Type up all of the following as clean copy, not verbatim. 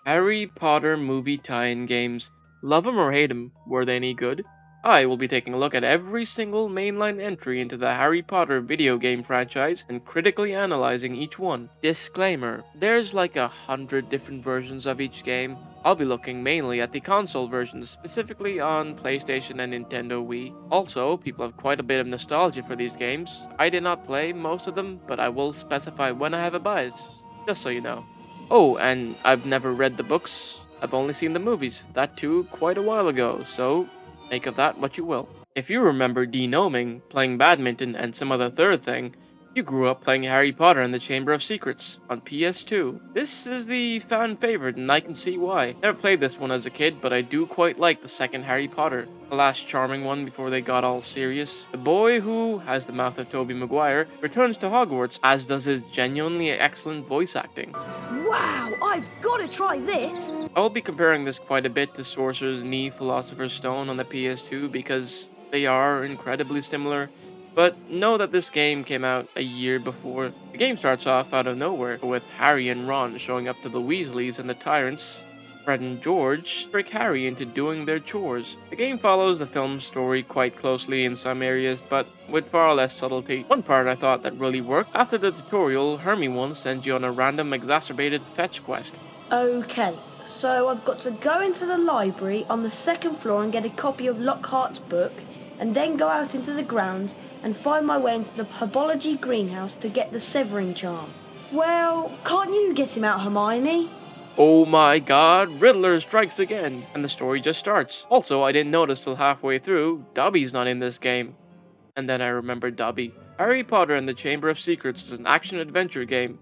Harry Potter movie tie-in games. Love 'em or hate 'em, were they any good? I will be taking a look at every single mainline entry into the Harry Potter video game franchise and critically analyzing each one. Disclaimer, there's like 100 different versions of each game. I'll be looking mainly at the console versions, specifically on PlayStation and Nintendo Wii. Also, people have quite a bit of nostalgia for these games. I did not play most of them, but I will specify when I have a bias, just so you know. Oh, and I've never read the books. I've only seen the movies, that too quite a while ago, so make of that what you will. If you remember denoming, playing badminton, and some other third thing, you grew up playing Harry Potter and the Chamber of Secrets on PS2. This is the fan favorite, and I can see why. Never played this one as a kid, but I do quite like the second Harry Potter. The last charming one before they got all serious. The boy who has the mouth of Tobey Maguire returns to Hogwarts, as does his genuinely excellent voice acting. Wow, I've got to try this! I will be comparing this quite a bit to Sorcerer's Knee Philosopher's Stone on the PS2 because they are incredibly similar, but know that this game came out a year before. The game starts off out of nowhere, with Harry and Ron showing up to the Weasleys and the Tyrants. Fred and George trick Harry into doing their chores. The game follows the film's story quite closely in some areas, but with far less subtlety. One part I thought that really worked: after the tutorial, Hermione sends you on a random exacerbated fetch quest. Okay, so I've got to go into the library on the second floor and get a copy of Lockhart's book, and then go out into the grounds and find my way into the herbology greenhouse to get the Severing charm. Well, can't you get him out, Hermione? Oh my god, Riddler strikes again! And the story just starts. Also, I didn't notice till halfway through, Dobby's not in this game. And then I remembered Dobby. Harry Potter and the Chamber of Secrets is an action-adventure game.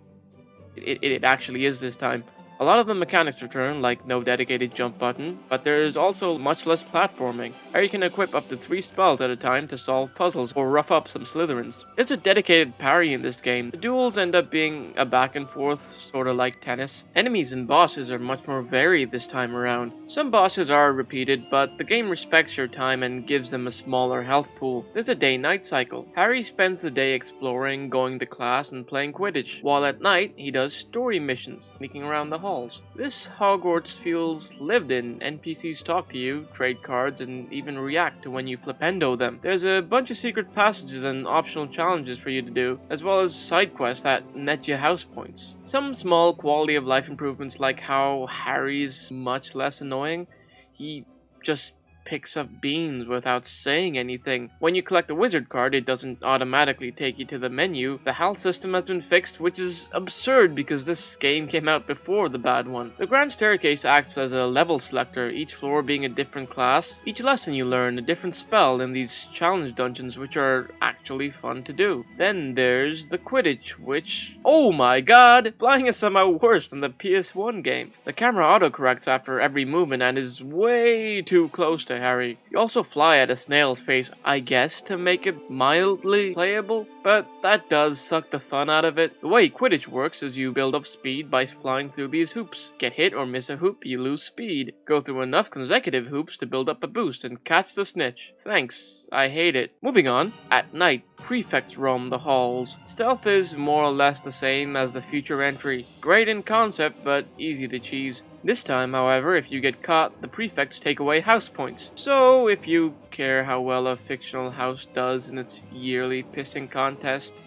It actually is this time. A lot of the mechanics return, like no dedicated jump button, but there is also much less platforming. Harry can equip up to 3 spells at a time to solve puzzles or rough up some Slytherins. There's a dedicated parry in this game. The duels end up being a back and forth, sorta like tennis. Enemies and bosses are much more varied this time around. Some bosses are repeated, but the game respects your time and gives them a smaller health pool. There's a day-night cycle. Harry spends the day exploring, going to class, and playing Quidditch, while at night he does story missions, sneaking around the halls. This Hogwarts feels lived in. NPCs talk to you, trade cards, and even react to when you flipendo them. There's a bunch of secret passages and optional challenges for you to do, as well as side quests that net you house points. Some small quality of life improvements, like how Harry's much less annoying. He just picks up beans without saying anything. When you collect a wizard card, it doesn't automatically take you to the menu. The health system has been fixed, which is absurd because this game came out before the bad one. The grand staircase acts as a level selector, each floor being a different class. Each lesson you learn a different spell in these challenge dungeons, which are actually fun to do. Then there's the Quidditch, which, oh my god, flying is somehow worse than the PS1 game. The camera autocorrects after every movement and is way too close to Harry. You also fly at a snail's pace, I guess, to make it mildly playable, but that does suck the fun out of it. The way Quidditch works is you build up speed by flying through these hoops. Get hit or miss a hoop, you lose speed. Go through enough consecutive hoops to build up a boost and catch the snitch. Thanks, I hate it. Moving on, at night, prefects roam the halls. Stealth is more or less the same as the future entry. Great in concept, but easy to cheese. This time, however, if you get caught, the prefects take away house points. So, if you care how well a fictional house does in its yearly pissing contest,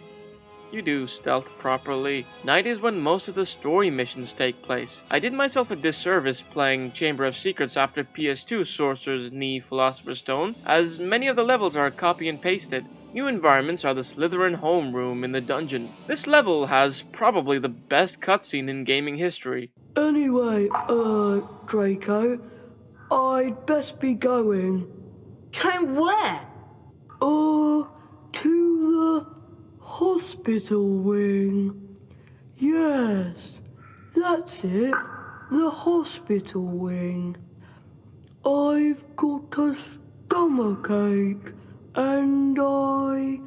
you do stealth properly. Night is when most of the story missions take place. I did myself a disservice playing Chamber of Secrets after PS2 Sorcerer's Knee Philosopher's Stone, as many of the levels are copy and pasted. New environments are the Slytherin homeroom in the dungeon. This level has probably the best cutscene in gaming history. Anyway, Draco, I'd best be going. Going where? To the hospital wing. Yes, that's it, the hospital wing. I've got a stomachache and I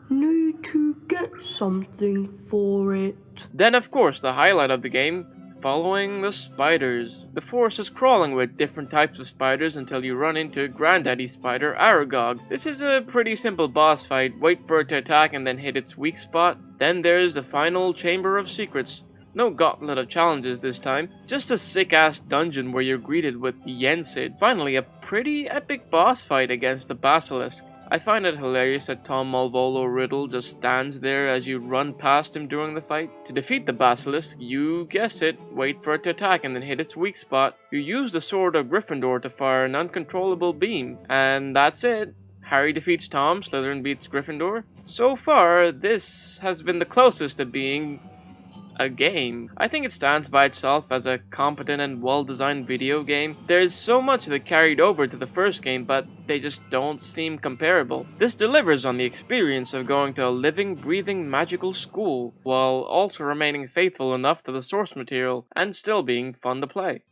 need to get something for it. Then, of course, the highlight of the game, following the spiders. The forest is crawling with different types of spiders until you run into Granddaddy Spider Aragog. This is a pretty simple boss fight. Wait for it to attack and then hit its weak spot. Then there's the final Chamber of Secrets. No gauntlet of challenges this time, just a sick-ass dungeon where you're greeted with the Yensid. Finally, a pretty epic boss fight against the Basilisk. I find it hilarious that Tom Mulvolo Riddle just stands there as you run past him during the fight. To defeat the Basilisk, you guess it, wait for it to attack and then hit its weak spot. You use the Sword of Gryffindor to fire an uncontrollable beam, and that's it. Harry defeats Tom, Slytherin beats Gryffindor. So far, this has been the closest to being a game. I think it stands by itself as a competent and well-designed video game. There's so much that carried over to the first game, but they just don't seem comparable. This delivers on the experience of going to a living, breathing, magical school, while also remaining faithful enough to the source material and still being fun to play.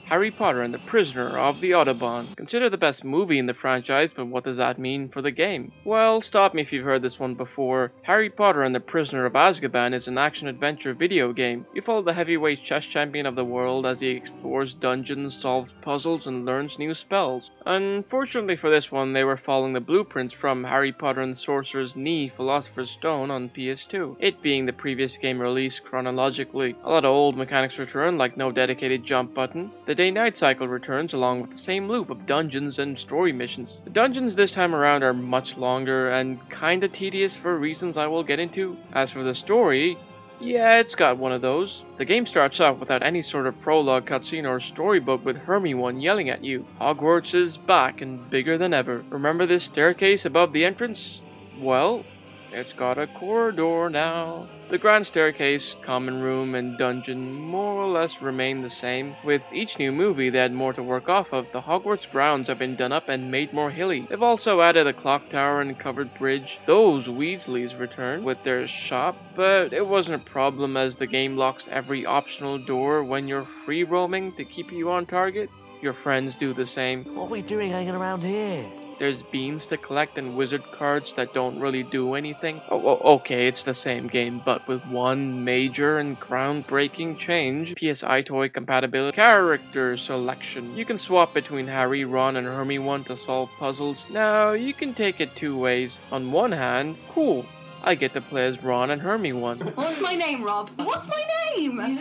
Harry Potter and the Prisoner of the Autobahn. Considered the best movie in the franchise, but what does that mean for the game? Well, stop me if you've heard this one before. Harry Potter and the Prisoner of Azkaban is an action-adventure video game. You follow the heavyweight chess champion of the world as he explores dungeons, solves puzzles, and learns new spells. Unfortunately for this one, they were following the blueprints from Harry Potter and the Sorcerer's Knee Philosopher's Stone on PS2, it being the previous game released chronologically. A lot of old mechanics return, like no dedicated jump button. The day-night cycle returns along with the same loop of dungeons and story missions. The dungeons this time around are much longer and kinda tedious for reasons I will get into. As for the story, yeah, it's got one of those. The game starts off without any sort of prologue cutscene or storybook with Hermione yelling at you. Hogwarts is back and bigger than ever. Remember this staircase above the entrance? Well, it's got a corridor now. The grand staircase, common room, and dungeon more or less remain the same. With each new movie they had more to work off of. The Hogwarts grounds have been done up and made more hilly. They've also added a clock tower and covered bridge. Those Weasleys return with their shop, but it wasn't a problem as the game locks every optional door when you're free roaming to keep you on target. Your friends do the same. What are we doing hanging around here? There's beans to collect and wizard cards that don't really do anything. Okay, it's the same game, but with one major and groundbreaking change. PSI toy compatibility. Character selection. You can swap between Harry, Ron, and Hermione to solve puzzles. Now, you can take it two ways. On one hand, cool, I get to play as Ron and Hermione. What's my name, Rob? What's my name?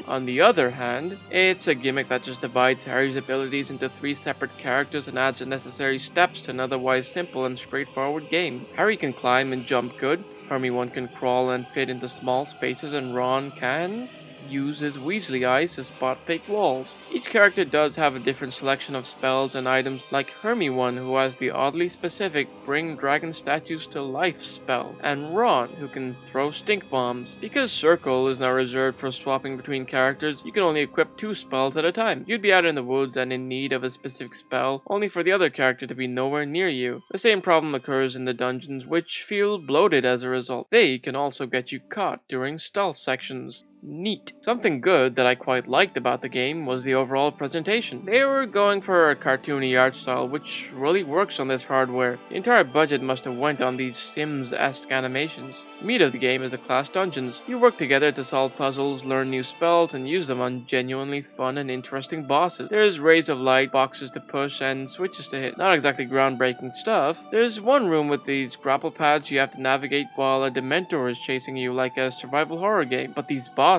On the other hand, it's a gimmick that just divides Harry's abilities into three separate characters and adds unnecessary steps to an otherwise simple and straightforward game. Harry can climb and jump good, Hermione can crawl and fit into small spaces, and Ron can use his Weasley eyes to spot fake walls. Each character does have a different selection of spells and items, like Hermione, who has the oddly specific Bring Dragon Statues to Life spell, and Ron, who can throw stink bombs. Because Circle is now reserved for swapping between characters, you can only equip 2 spells at a time. You'd be out in the woods and in need of a specific spell, only for the other character to be nowhere near you. The same problem occurs in the dungeons, which feel bloated as a result. They can also get you caught during stealth sections. Neat. Something good that I quite liked about the game was the overall presentation. They were going for a cartoony art style, which really works on this hardware. The entire budget must have went on these Sims-esque animations. The meat of the game is the class dungeons. You work together to solve puzzles, learn new spells, and use them on genuinely fun and interesting bosses. There's rays of light, boxes to push, and switches to hit. Not exactly groundbreaking stuff. There's one room with these grapple pads you have to navigate while a Dementor is chasing you like a survival horror game, but these bosses,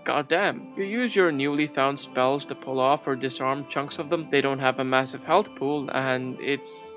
goddamn. You use your newly found spells to pull off or disarm chunks of them. They don't have a massive health pool, and it's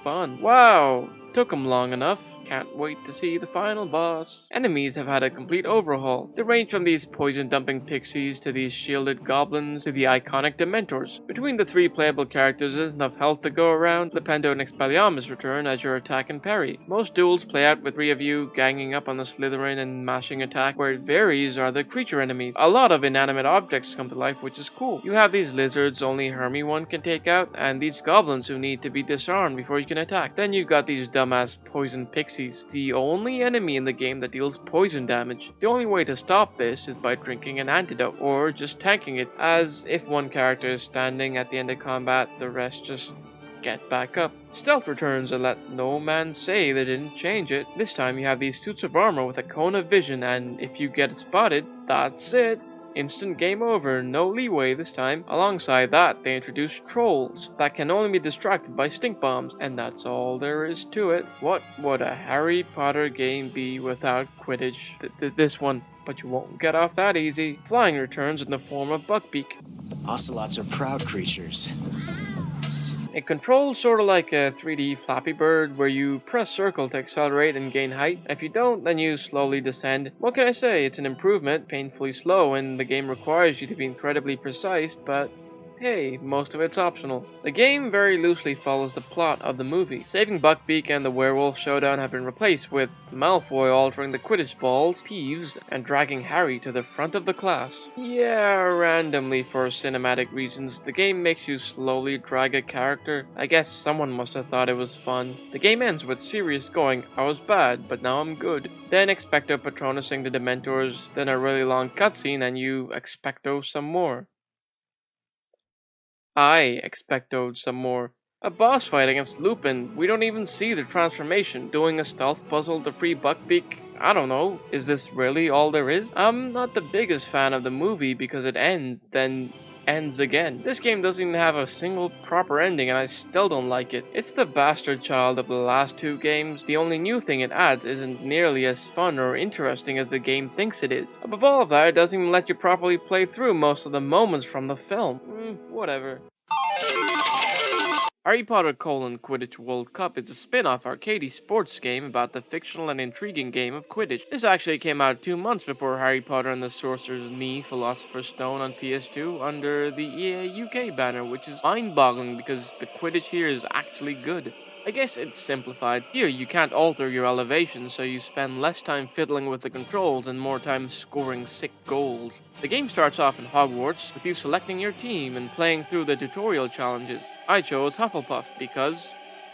fun. Wow, took them long enough. Can't wait to see the final boss. Enemies have had a complete overhaul. They range from these poison-dumping pixies to these shielded goblins to the iconic Dementors. Between the 3 playable characters, there's enough health to go around. Lepindo and Expelliarmus return as your attack and parry. Most duels play out with 3 of you ganging up on the Slytherin and mashing attack. Where it varies are the creature enemies. A lot of inanimate objects come to life, which is cool. You have these lizards only Hermione can take out, and these goblins who need to be disarmed before you can attack. Then you've got these dumbass poison pixies, the only enemy in the game that deals poison damage. The only way to stop this is by drinking an antidote, or just tanking it, as if one character is standing at the end of combat, the rest just get back up. Stealth returns and let no man say they didn't change it. This time you have these suits of armor with a cone of vision, and if you get spotted, that's it. Instant game over, no leeway this time. Alongside that, they introduced trolls that can only be distracted by stink bombs, and that's all there is to it. What would a Harry Potter game be without Quidditch? This one. But you won't get off that easy. Flying returns in the form of Buckbeak. Ocelots are proud creatures. It controls sort of like a 3D Flappy Bird where you press circle to accelerate and gain height. If you don't, then you slowly descend. What can I say? It's an improvement, painfully slow, and the game requires you to be incredibly precise, but hey, most of it's optional. The game very loosely follows the plot of the movie. Saving Buckbeak and the werewolf showdown have been replaced, with Malfoy altering the Quidditch balls, Peeves, and dragging Harry to the front of the class. Yeah, randomly for cinematic reasons, the game makes you slowly drag a character. I guess someone must have thought it was fun. The game ends with Sirius going, "I was bad, but now I'm good." Then Expecto Patronusing the Dementors, then a really long cutscene, and you expecto some more. I expectoed some more. A boss fight against Lupin. We don't even see the transformation. Doing a stealth puzzle to free Buckbeak. I don't know. Is this really all there is? I'm not the biggest fan of the movie because it ends, then ends again. This game doesn't even have a single proper ending and I still don't like it. It's the bastard child of the last two games. The only new thing it adds isn't nearly as fun or interesting as the game thinks it is. Above all of that, it doesn't even let you properly play through most of the moments from the film. Whatever. Harry Potter: Quidditch World Cup is a spin-off arcade sports game about the fictional and intriguing game of Quidditch. This actually came out 2 months before Harry Potter and the Sorcerer's Knee Philosopher's Stone on PS2 under the EA UK banner, which is mind-boggling because the Quidditch here is actually good. I guess it's simplified. Here, you can't alter your elevation, so you spend less time fiddling with the controls and more time scoring sick goals. The game starts off in Hogwarts, with you selecting your team and playing through the tutorial challenges. I chose Hufflepuff because,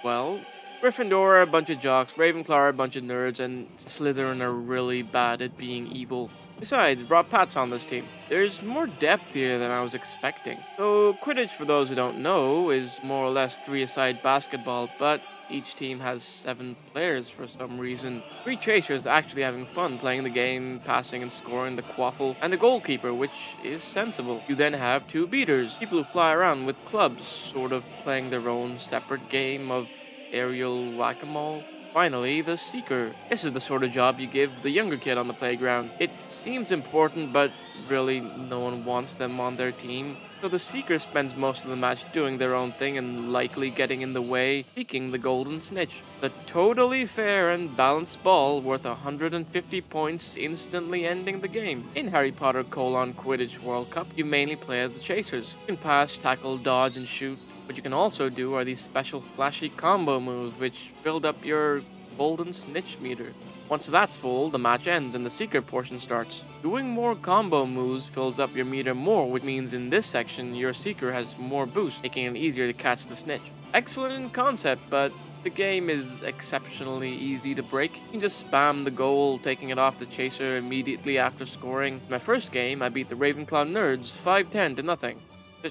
well, Gryffindor are a bunch of jocks, Ravenclaw are a bunch of nerds, and Slytherin are really bad at being evil. Besides, Rob Pat's on this team. There's more depth here than I was expecting. So Quidditch, for those who don't know, is more or less 3-a-side basketball, but each team has 7 players for some reason. 3 chasers actually having fun playing the game, passing and scoring, the quaffle, and the goalkeeper, which is sensible. You then have 2 beaters, people who fly around with clubs, sort of playing their own separate game of aerial whack-a-mole. Finally, the Seeker. This is the sort of job you give the younger kid on the playground. It seems important, but really no one wants them on their team. So the Seeker spends most of the match doing their own thing and likely getting in the way, seeking the golden snitch. The totally fair and balanced ball worth 150 points, instantly ending the game. In Harry Potter: Quidditch World Cup, you mainly play as the chasers. You can pass, tackle, dodge, and shoot. What you can also do are these special flashy combo moves which build up your golden snitch meter. Once that's full, the match ends and the Seeker portion starts. Doing more combo moves fills up your meter more, which means in this section your Seeker has more boost, making it easier to catch the snitch. Excellent in concept, but the game is exceptionally easy to break. You can just spam the goal, taking it off the chaser immediately after scoring. In my first game, I beat the Ravenclaw nerds 5-10 to nothing.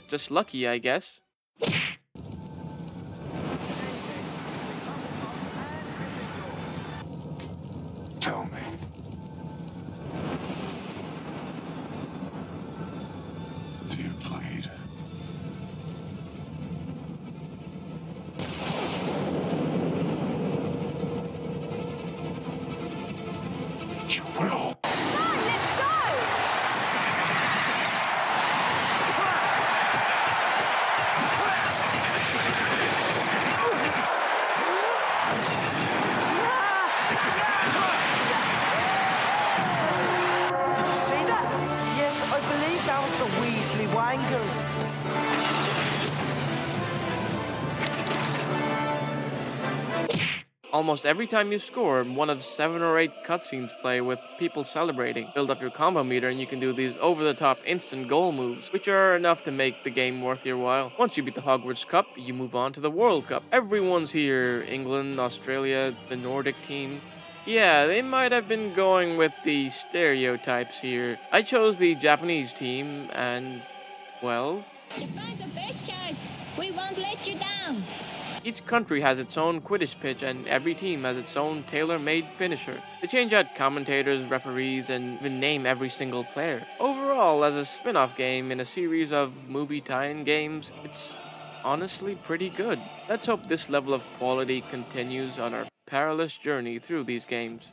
Just lucky, I guess. Tell me. Do you bleed? You will. Almost every time you score, one of 7 or 8 cutscenes play with people celebrating. Build up your combo meter and you can do these over-the-top instant goal moves, which are enough to make the game worth your while. Once you beat the Hogwarts Cup, you move on to the World Cup. Everyone's here, England, Australia, the Nordic team. Yeah, they might have been going with the stereotypes here. I chose the Japanese team and, well... Japan's the best choice. We won't let you down. Each country has its own Quidditch pitch, and every team has its own tailor-made finisher. They change out commentators, referees, and even name every single player. Overall, as a spin-off game in a series of movie tie-in games, it's honestly pretty good. Let's hope this level of quality continues on our perilous journey through these games.